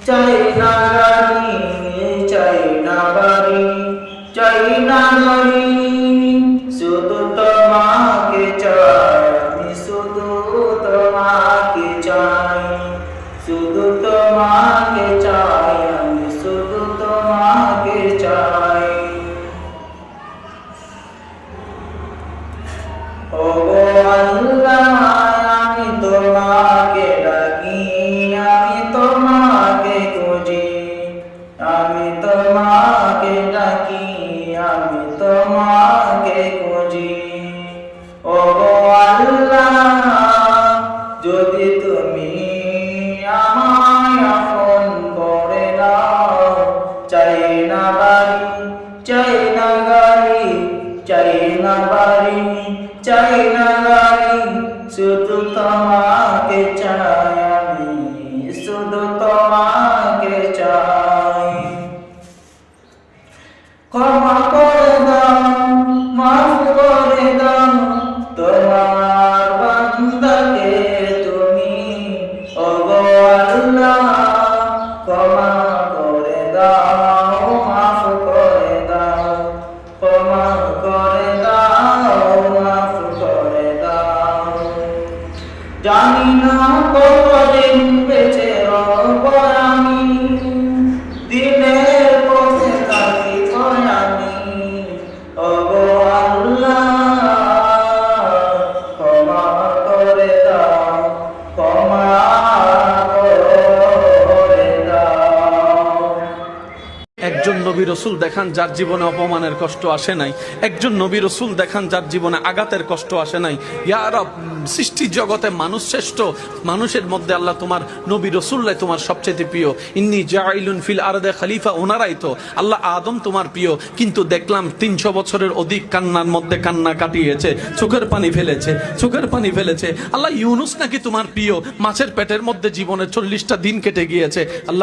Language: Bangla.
চাই না গাড়ি, চাই না বাড়ি, চাই না গাড়ি, শুধু তোমাকে চাই, আমি শুধু তোমাকে চাই, শুধু তোমাকে চাই, আমি শুধু তোমাকে চাই। ও গো আল্লাহ, আমি তোমাকে ডাকি, আমি তোমাকে খুঁজি, আমি তোমাকে ডাকি, আমি তোমাকে খুঁজি। ও গো আল্লাহ, যদি তুমি আমায় আপন করে নাও, চাই না বাড়ি, চাই না গাড়ি, চাই না বাড়ি, চাই না গাড়ি, শুধু তোমাকে চাই, আমি শুধু তোমাকে চাই। ক্ষমা করে দাও, মাফ করে দাও, তোমার বান্দাকে তুমি। ও গো আল্লাহ, ক্ষমা করে দাও, মাফ করে দাও, ক্ষমা করে দাও, মাফ করে দাও। জানি না কতদিন বেঁচে রব আমি, দিনের পথে থাকিব আমি। ও গো আল্লাহ, ক্ষমা করে দাও, ক্ষমা করে দাও। একজন নবী রসুল দেখান যার জীবনে অপমানের কষ্ট আসে নাই, একজন নবী রসুল দেখান যার জীবনে আঘাতের কষ্ট আসে নাই। ইয়া রব, সৃষ্টি জগতে মানুষ শ্রেষ্ঠ, মানুষের মধ্যে আল্লাহ তোমার নবী রসুল্লাহ তোমার সবচেয়ে প্রিয়। ইন্নী জাইলুন ফিল আরদে খলিফা, ওনারাই তো আল্লাহ আদম তোমার প্রিয়, কিন্তু দেখলাম 300 বছরের অধিক কান্নার মধ্যে কান্না কাটিয়েছে, চোখের পানি ফেলেছে, চোখের পানি ফেলেছে। আল্লাহ ইউনুস নাকি তোমার প্রিয়, মাছের পেটের মধ্যে জীবনের 40টা দিন কেটে গিয়েছে। আল্লাহ